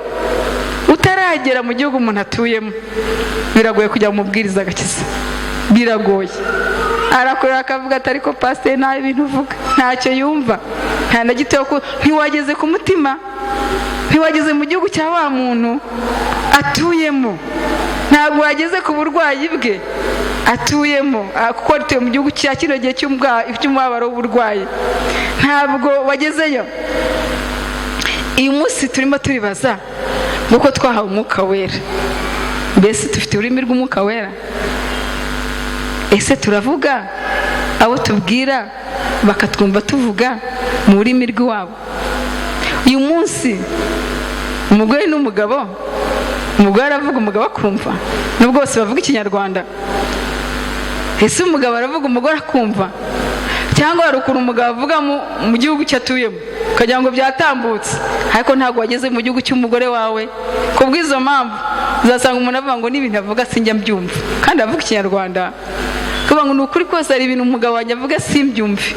utaragera mu gihugu umuntu atuyemo biragoye kujya mubwiriza agakiza, biragoye. Arakorera akavuga ati ariko pasiteri nta bintu uvuga, ntacyo yumva, nta na gito, ntiwageze ku mutima, ntiwageze mu gihugu cya wa muntu atuyemo, ntabwo wageze ku burwayi bwe atuyemo, kuko atuye mu gihugu cya kino gihe cy'umubabaro w'uburwayi, ntabwo wagezeyo. Uyu munsi turimo turibaza nguko twahawe umwuka wera, mbese dufite ururimi rw'umwuka wera? Ese turavuga abo tubwira bakatwumva tuvuga mu rurimi rw'iwabo? Uyu munsi umugore n'umugabo, umugore aravuga umugabo akumva, nubwo bose bavuga ikinyarwanda. Ese umugabo aravuga umugore akumva? Cyangwa hari ukuntu umugabo avuga mu gihugu cyatuyemo ukagira ngo byatambutse, ariko ntabwo wageze mu gihugu cy'umugore wawe. Kubw'izo mpamvu uzasanga umuntu avuga ngo n'ibintu avuga sinjya mbyumva, kandi avuga ikinyarwanda. Kuvuga ngo ni ukuri kose hari ibintu umugabo wanjye avuga simbyumve.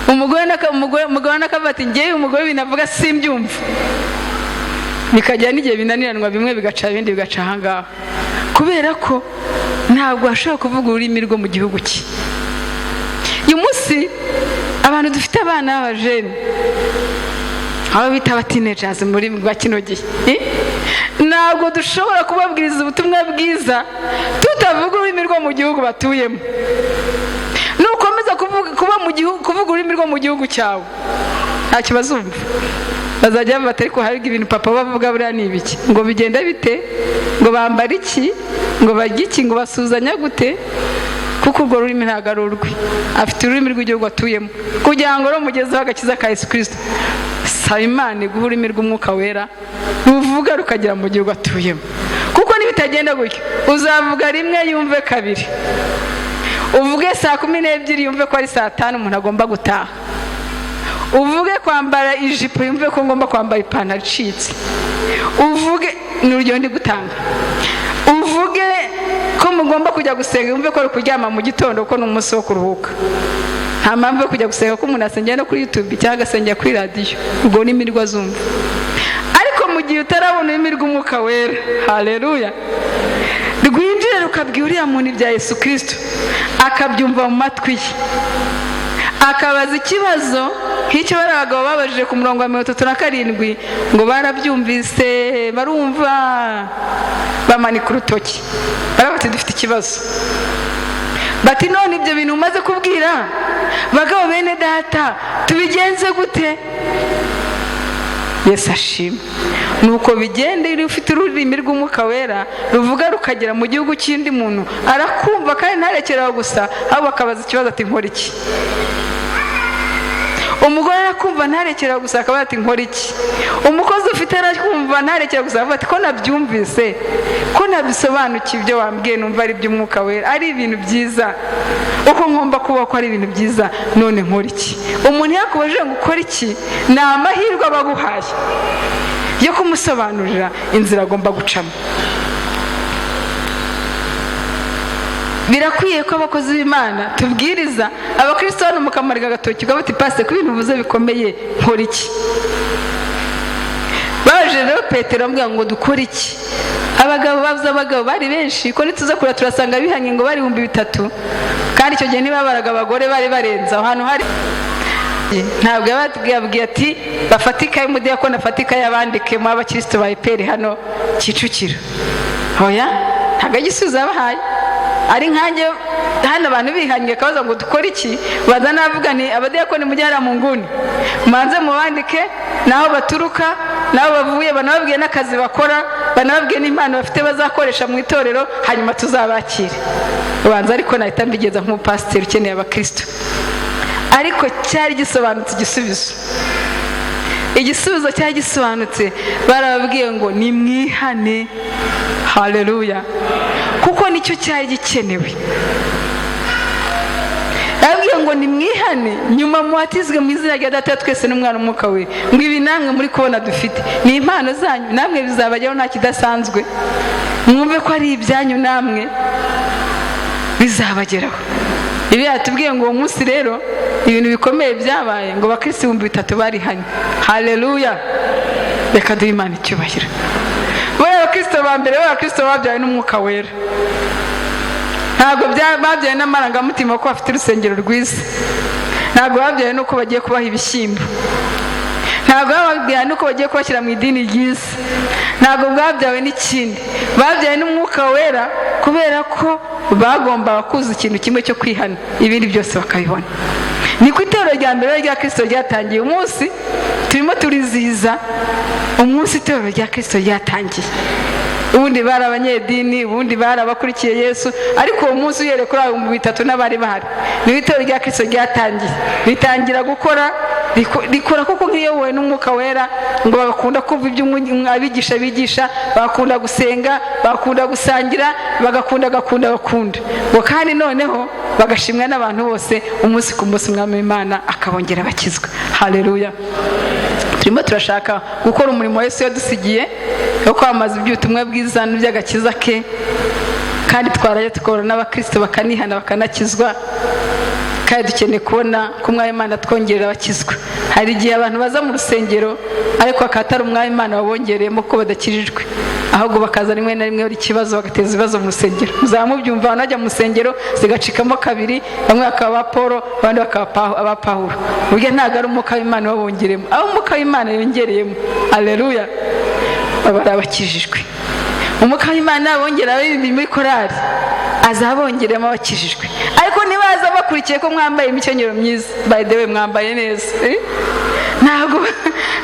Umugore n'akavuga ati ngewe umugore ibintu avuga simbyumva. Bikajya n'igihe binaniranwa, bimwe bigaca ibindi bigaca ahangaha, kubera ko ntabwo ashobora kuvuga ururimi rwo mu gihugu cye. Uyu munsi abantu dufite abana b'abajene, abo bita abatinejers mu rurimi rwa kino gihe, ntabwo dushobora kubabwiriza ubutumwa bwiza tutavuga ururimi rwo mu gihugu batuyemo. Nukomeza kuvuga ururimi rwo mu gihugu cyawe, ntacyo bazumva. Bazajya bati ariko hari ibintu papa bavuga buriya ni ibiki, ngo bigenda bite, ngo bambara iki, ngo barya iki, ngo basuzanya gute, kuko urwo rurimi ntabwo ari urwe. Afite ururimi rw'igihugu atuyemo, kugira ngo rumugezeho agakiza ka Yesu Kristo. Saba Imana iguha ururimi rw'umwuka wera ruvuga rukagera mu gihugu atuyemo, kuko nibitagenda gutyo uzavuga rimwe yumve kabiri, uvuge saa 12 yumve ko ari saa 5 umuntu agomba gutaha, uvuge kwambara ijipo yumve ko ngomba kwambara ipantaro icitse, uvuge n'urugero ndi gutanga, uvuge ko mugomba kujya gusenga yumve ko ari kuryama mu gitondo ko n'umunsi wo kuruhuka. Nta mpamvu yo kujya gusenga ko umuntu asengera no kuri YouTube cyangwa agasengera kuri radiyo, ubwo ni imirwa zumva. Ariko mu gihe utarabona ururimi rw'umwuka wera, haleluya, rwinjire rukabwira uriya muntu ibya Yesu Kristo, akabyumva mu matwi ye, akabaza ikibazo nk'icyo bari abagabo babajije ku murongo wa 37 ngo barabyumvise barumva, bamanika urutoki barabati dufite ikibazo. Bati none ibyo bintu umaze kubwira bagabo bene data tubigenze gute? Yesu ashimwe. Nuko bigende iri ufite ururimi rw'umwuka wera ruvuga rukagera mu gihugu cy'indi muntu, arakumva kandi ntarekeraho gusa, abo bakabaza ikibazo ati nkora iki. Umugore arakumva ntarekeraho gusa akabaza ati nkora iki. Umukozi ufite arakumva ntarekeraho gusa akavuga ati ko nabyumvise, ko nabisobanukiye ibyo wambwiye, numva ari iby'umwuka wera, ari ibintu byiza, uko ngomba kuba ko ari ibintu byiza, none nkora iki. Umuntu yakubajije ngo ukora iki, ni amahirwe abaguhaye yo kumusobanurira inzira agomba gucamo. Birakwiye ko abakozi b'Imana tubwiriza abakristo hano mukamariga agatoki gabati passe ko ibintu buze bikomeye, nkora iki. Baje rero Petero amubwira ngo dukora iki. Abagabo bari benshi, ko nituza kura turasanga bihanye ngo bari 3,000, kandi icyo gihe ntibabaraga abagore, bari barenza ahantu hari. Ntabwo yababwiye ati bafatika y'umudiyakoni afatika y'abandike mu abakristo ba EPR hano Kicukiro. Hoya, ntabwo igisubizo yabahaye. Ari nkanjye hano abantu bihanye kabaza ngo dukora iki, baza navuga ni abadiyakoni mujye hara mu nguni, manze mubandike naho baturuka, naho bavuye, banababwiye n'akazi bakora, banababwiye n'impano bafite bazakoresha mu itorero, hanyuma tuzabakire. Ubanza ariko nahita mbigeza nk'umupasiteri ukeneye abakristo, ariko cyari gisobanutse igisubizo. igisubizo cyari gisobanutse. Barababwiye ngo nimwihane. Haleluya. Kuko nicyo cyari gikenewe. Yabwiye ngo nimwihane, nyuma muhatizwe mu izina rya Data twese n'Umwana n'Umwuka we, ngo ibi namwe muri kubona dufite ni impano zanyu, namwe bizabajyaho nta kidasanzwe. Mwumve ko ari ibyanyu, namwe bizabageraho. Ibi yatubwiye ngo uwo munsi rero ibintu bikomeye byabaye, ngo abakristo 3,000 barihanye. Haleluya. Reka duhe Imana icyubahiro. Bariya abakristo ba mbere, abakristo babyawe n'Umwuka wera. Ntabwo babyaye n'amarangamutima ko bafite urusengero rwiza. Ntabwo babyaye nuko bagiye kubaha ibishyimbo. Ntabwo babyaye nuko bagiye kubashyira mu idini ryiza. Ntabwo babyawe n'ikindi. Babyaye n'Umwuka wera kubera ko bagombaga kuza ikintu kimwe cyo kwihana, ibindi byose bakabibona. Niko itorero rya mbere rya Kristo ryatangiye. Umunsi turimo turizihiza umunsi itorero rya Kristo ryatangiye. Ubundi bari abanyedini, ubundi bari abakurikiye Yesu, ariko uwo munsi uyere kuri 3,000 n'abari bahari. Ni itorero rya Kristo ryatangiye. Ritangira gukora, rikora kuko nk'iyobowe n'Umwuka wera, ngo bagakunda kumva ibyo abigisha bigisha, bakunda gusenga, bakunda gusangira, bagakunda. Ngo kandi noneho bagashimwa n'abantu bose, umunsi ku munsi Umwami w'Imana akabongera bakizwa. Haleluya. Turimo turashaka gukora umurimo Yesu yadusigiye wo kwamaza iby'ubutumwa bwiza n'by'agakiza ke, kandi twaraje tukora n'abakristo bakanihana bakanakizwa. Kandi dukeneye kubona ko Umwami w'Imana twongerera abakizwa. Hari igihe abantu baza mu rusengero ariko akatari Umwami w'Imana wabongereyemo ko badakirijwe, ahubwo bakaza rimwe na rimwe ikibazo, bagateza ibibazo mu rusengero. Muzamubyumva banajya mu rusengero zigacikamo kabiri, bamwe bakaba Paulo abandi bakaba aba Paulo. Burya ntabwo ari Umwuka w'Imana wabongereyemo, aho Umwuka w'Imana yongereyemo. Haleluya. Baba abakijijwe. Umwuka w'Imana abongera abindi muri korali, azabongeremo abakijijwe. Ariko nibaza bakurikiye ko mwambaye imikenyero myiza, by the way mwambaye neza,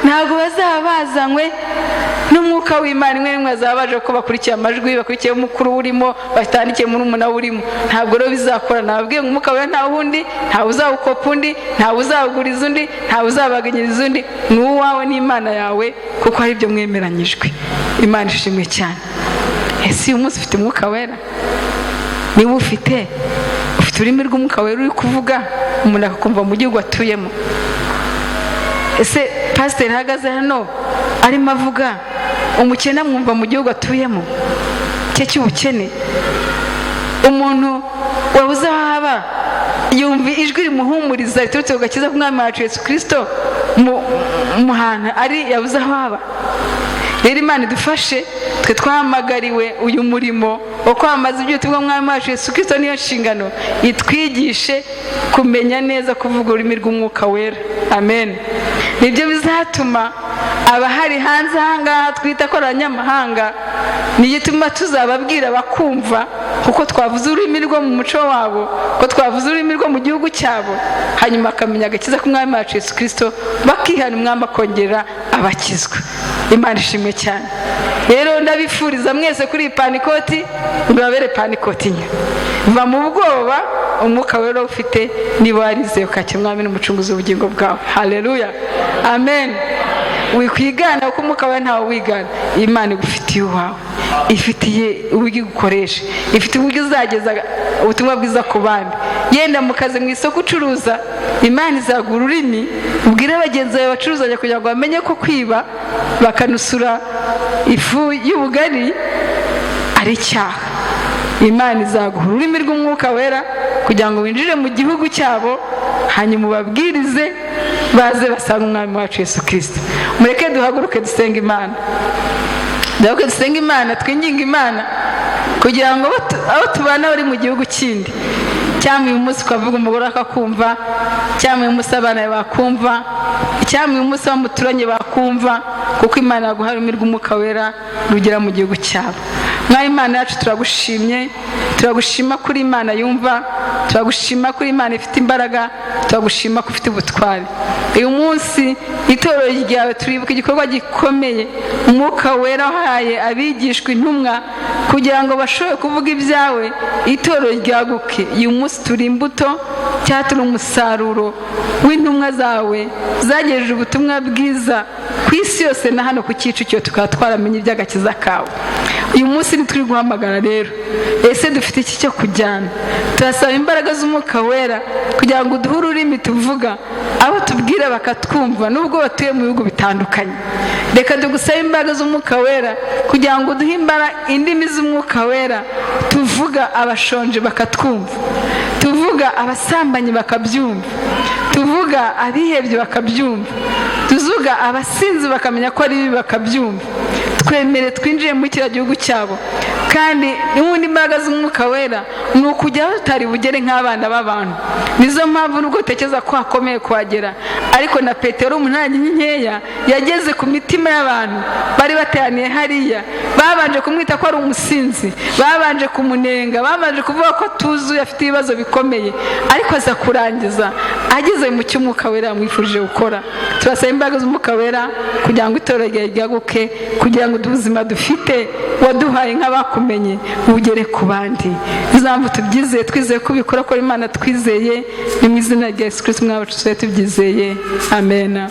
ntabwo bazaba bazanywe n'Umwuka w'Imana. Imwe mwazaba baje ko bakurikiye amajwi, bakurikiye umukuru urimo, batandikiye muri umuna urimo. Ntabwo rero bizakora. Nababwiye ngo Umwuka wera nta wundi, nta uzawukopa undi, nta uzawuguriza undi, nta uzabaganyiriza undi. Ni uwawe n'Imana yawe, kuko ari byo mwemeranyijwe. Imana ishimwe cyane. Ese uyu munsi ufite Umwuka wera? Niba ufite ururimi rw'Umwuka wera uri kuvuga, umuntu akakumva mu gihugu atuyemo. Ese pasiteri ahagaze hano arimo avuga, umukene amwumva mu gihugu atuyemo cye cy'ubukene? Umuntu wabuze aho aba yumva ijwi rimuhumuriza riturutse ku gakiza k'Umwami wacu Yesu Kristo mu hantu ari yabuze aho aba? Rero Imana idufashe, twe twahamagariwe uyu murimo wo kwamaza iby'ubutumwa bw'Umwami wacu Yesu Kristo, niyo nshingano. Itwigishe kumenya neza kuvuga ururimi rw'Umwuka wera. Amen. Nibyo bizatuma abahari hanze ahangaha twita ko abanyamahanga, nigituma tuzababwira bakumva, kuko twavuze ururimi rwo mu muco wabo, ko twavuze ururimi rwo mu gihugu cyabo, hanyuma akamenya agakiza k'Umwami wacu Yesu Kristo, bakihana Umwami akongerera abakizwa. Imana ishimwe cyane. Rero ndabifuriza mwese kuri Panikoti, ngo babere Panikoti nye. Va mu bwoba, Umwuka wera ufite, niba warizeye ukakira Umwami n'umucunguzi w'ubugingo bwawe. Haleluya. Amen. Wikwigana uko Umwuka wera ntawe wigana. Imana igufitiye uwawe, ifitiye uburyo gukoresha, ifite uburyo uzageza ubutumwa bwiza ku bandi. Yenda mu kazi mu isoko ucuruza, Imana izaguha ururimi ubwire bagenzi bawe bacuruzanya kugira ngo bamenye ko kwiba bakanusura ifu y'ubugari ari icyaha. Imana izaguha ururimi rw'Umwuka wera kugira ngo winjire mu gihugu cyabo, hanyuma ubabwirize, baze basanga Umwami wacu Yesu Kristo. Mureke duhaguruke dusenga Imana. Duhaguruke dusenga Imana, twinginga Imana kugira ngo aho tubana bari mu gihugu kindi, cyangwa uyu munsi ukavuga umugore akakumva, cyangwa uyu munsi abana bakumva, cyangwa uyu munsi abamuturanye bakumva, kuko Imana yaguha ururimi rw'Umwuka wera rugera mu gihugu cyabo. Mwami Imana yacu turagushimye, turagushima kuri Imana yumva, turagushima kuri Imana ifite imbaraga, turagushima ko ufite ubutwari. Uyu munsi itorero ryawe turibuka igikorwa gikomeye Umwuka wera wahaye abigishwa intumwa kugira ngo bashobore kuvuga ibyawe, itorero ryaguke. Uyu munsi turi imbuto cyangwa turi umusaruro w'intumwa zawe zagejeje ubutumwa bwiza ku isi yose na hano ku Kicukiro tukaba twaramenye iby'agakiza kawe. Uyu munsi ntituri guhamagara rero, ese dufite iki cyo kujyana? Turasaba imbaraga z'Umwuka Wera kugira ngo uduhe ururimi tuvuga, abo tubwira bakatwumva nubwo batuye mu bihugu bitandukanye. Reka dugusabe imbaraga z'Umwuka Wera kugira ngo uduhe indimi z'Umwuka Wera, tuvuga abashonje bakatwumva, tuvuga abasambanyi bakabyumva, tuvuga abihebye bakabyumva, tuvuga abasinzi bakamenya ko ari bibi bakabyumva. Twemere twinjiye muri kiriya gihugu cyabo, kandi n'ubundi imbaraga z'Umwuka Wera ni ukujya aho tutari bugere nk'abana b'abantu. Nizo mpamvu nubwo utekereza ko hakomeye kuhagera, ariko na Petero mu ntege nkeya yageze ku mitima y'abantu bari bateraniye hariya. Babanje kumwita ko ari umusinzi, babanje kumunenga, babanje kuvuga ko atuzuye, afite ibibazo bikomeye, ariko aza kurangiza ageze mu cyo Umwuka Wera yamwifurije gukora. Turasaba imbaraga z'Umwuka Wera kugira ngo itorero ryaguke, kugira ngo ubuzima dufite waduhaye nk'abakumenye bugere ku bandi. Izamvu tubyizeye, twizeye ko ubikora, ko Imana twizeye, ni mu izina rya Yesu Kristo umwami wacu tubyizeye, amen.